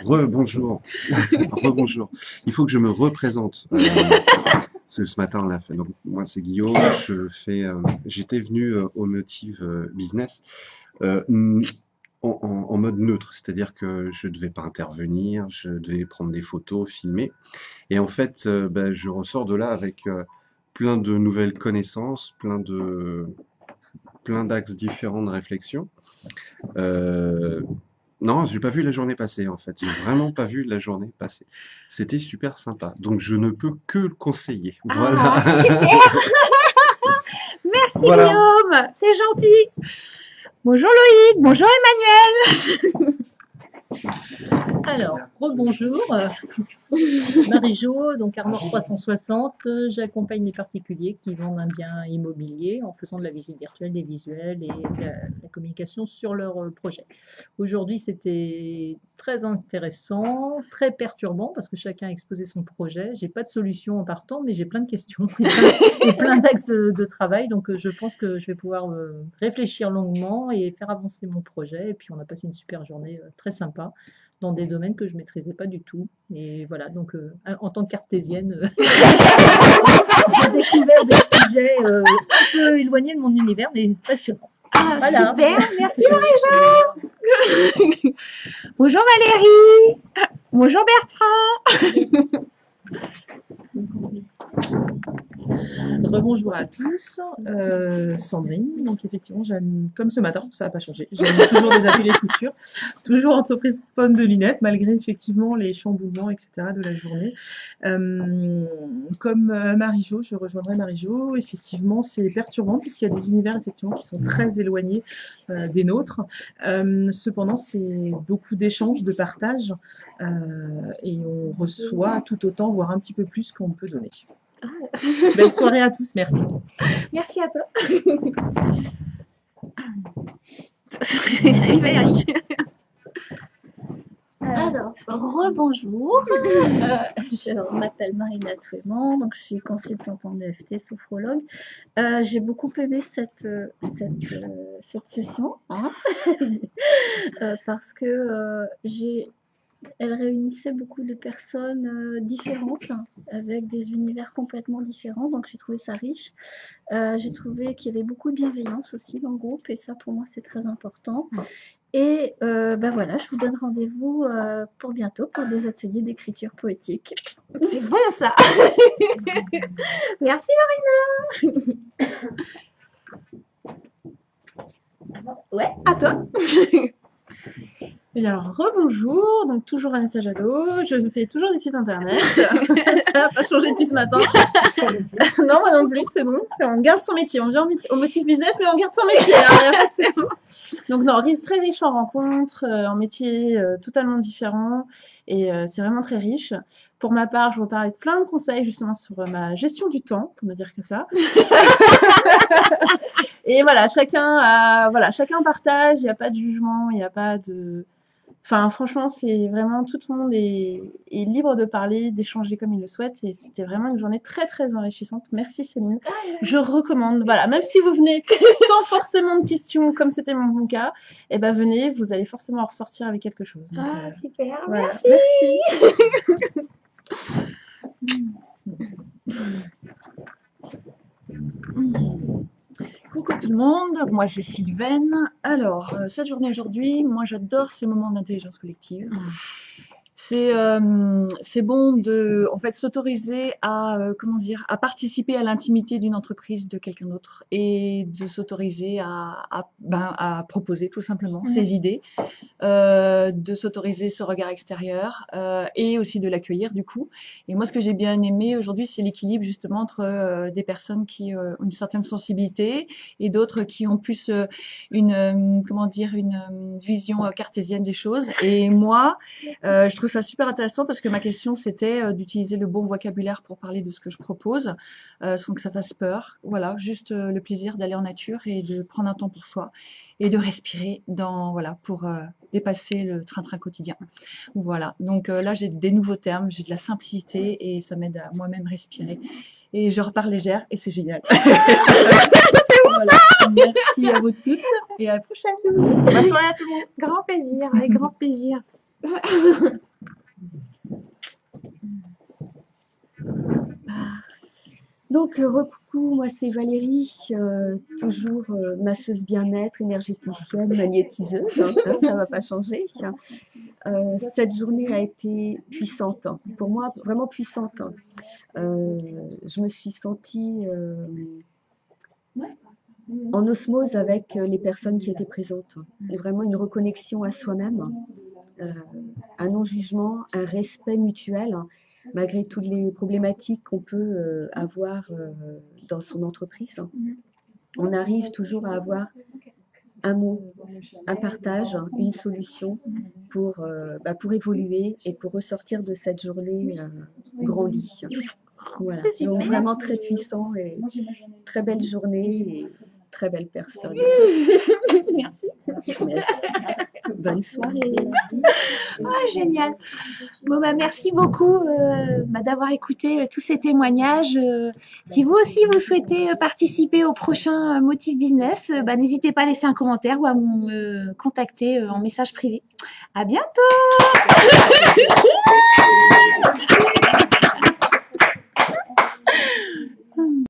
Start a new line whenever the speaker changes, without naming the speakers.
Rebonjour. Rebonjour. Il faut que je me représente. Parce que ce matin, on l'a fait. Donc, moi, c'est Guillaume. J'étais venu au Motive Business euh, en mode neutre. C'est-à-dire que je ne devais pas intervenir, je devais prendre des photos, filmer. Et en fait, je ressors de là avec plein de nouvelles connaissances, plein d'axes différents de réflexion. Euh, Non, j'ai pas vu la journée passer en fait. J'ai vraiment pas vu la journée passer. C'était super sympa. Donc je ne peux que le conseiller.
Ah,
Voilà.
super! Merci
Voilà.
Guillaume, c'est gentil. Bonjour Loïc, bonjour Emmanuel.
Alors, rebonjour, Marie-Jo, donc Armor 360, j'accompagne les particuliers qui vendent un bien immobilier en faisant de la visite virtuelle, des visuels et la communication sur leur projet. Aujourd'hui, c'était très intéressant, très perturbant parce que chacun a exposé son projet. J'ai pas de solution en partant, mais j'ai plein de questions et plein d'axes de travail. Donc, je pense que je vais pouvoir réfléchir longuement et faire avancer mon projet. Et puis, on a passé une super journée très sympa dans des domaines que je ne maîtrisais pas du tout. Et voilà, donc en tant que cartésienne, j'ai découvert des sujets un peu éloignés de mon univers, mais passionnants.
Ah,
Voilà.
super, merci Marie-Jo. Bonjour Valérie. Bonjour Bertrand.
Rebonjour à tous, Sandrine. Donc effectivement, comme ce matin, ça n'a pas changé. J'anime toujours des ateliers couture, toujours entreprise pomme de lunettes, malgré effectivement les chamboulements, etc. de la journée. Comme Marie-Jo, je rejoindrai Marie-Jo. Effectivement, c'est perturbant puisqu'il y a des univers effectivement qui sont très éloignés des nôtres. Cependant, c'est beaucoup d'échanges, de partage, et on reçoit tout autant, voire un petit peu plus qu'on peut donner. Belle soirée à tous, merci.
Merci à toi. Salut Valérie.
Alors, rebonjour. Je m'appelle Marina Touéman, donc je suis consultante en EFT, sophrologue. J'ai beaucoup aimé cette session, hein, parce que elle réunissait beaucoup de personnes différentes, avec des univers complètement différents, donc j'ai trouvé ça riche. J'ai trouvé qu'il y avait beaucoup de bienveillance aussi dans le groupe, et ça pour moi c'est très important. Et voilà, je vous donne rendez-vous pour bientôt pour des ateliers d'écriture poétique.
C'est bon ça. Merci Marina. Ouais, à toi.
Et bien alors, rebonjour, donc toujours Anissa Jadot, je fais toujours des sites internet, ça n'a pas changé depuis ce matin. Non, moi non plus, c'est bon, on garde son métier, on vient au Motive Business, mais on garde son métier, hein, il y a pas de souci. Donc non, très riche en rencontres, en métiers totalement différents, et c'est vraiment très riche. Pour ma part, je repars avec plein de conseils justement sur ma gestion du temps, pour ne dire que ça. Et voilà, chacun partage, il n'y a pas de jugement, il n'y a pas de... Enfin, franchement, c'est vraiment, tout le monde est libre de parler, d'échanger comme il le souhaite, et c'était vraiment une journée très, très enrichissante. Merci Céline. Je recommande, voilà, même si vous venez sans forcément de questions, comme c'était mon cas, eh ben venez, vous allez forcément en ressortir avec quelque chose. Donc,
Ah, super,
voilà.
merci.
Coucou tout le monde, moi c'est Sylvaine. Alors, cette journée aujourd'hui, moi j'adore ces moments d'intelligence collective. C'est bon de en fait s'autoriser à à participer à l'intimité d'une entreprise de quelqu'un d'autre et de s'autoriser à proposer tout simplement ses idées, de s'autoriser ce regard extérieur et aussi de l'accueillir du coup. Et moi ce que j'ai bien aimé aujourd'hui c'est l'équilibre justement entre des personnes qui ont une certaine sensibilité et d'autres qui ont plus une vision cartésienne des choses. Et moi je trouve ça super intéressant parce que ma question c'était d'utiliser le bon vocabulaire pour parler de ce que je propose sans que ça fasse peur. Voilà, juste le plaisir d'aller en nature et de prendre un temps pour soi et de respirer pour dépasser le train-train quotidien. Voilà, donc là j'ai des nouveaux termes, j'ai de la simplicité et ça m'aide à moi-même respirer. Et je repars légère et c'est génial. Voilà. Merci à vous toutes et à la prochaine.
Bonne soirée à tout le monde. Grand plaisir, avec grand plaisir.
Donc, recoucou, moi c'est Valérie, toujours masseuse bien-être, énergéticienne, magnétiseuse, hein, ça ne va pas changer. Cette journée a été puissante, hein, pour moi vraiment puissante. Hein. Je me suis sentie en osmose avec les personnes qui étaient présentes. Et vraiment une reconnexion à soi-même, un non-jugement, un respect mutuel, hein, malgré toutes les problématiques qu'on peut avoir dans son entreprise. On arrive toujours à avoir un mot, un partage, une solution pour évoluer et pour ressortir de cette journée grandie. Voilà. Donc vraiment très puissant et très belle journée et très belle personne.
Merci.
Merci. Bonne soirée.
Ah, génial. Bon, bah, merci beaucoup d'avoir écouté tous ces témoignages. Si vous aussi vous souhaitez participer au prochain Motif Business, n'hésitez pas à laisser un commentaire ou à me contacter en message privé. À bientôt.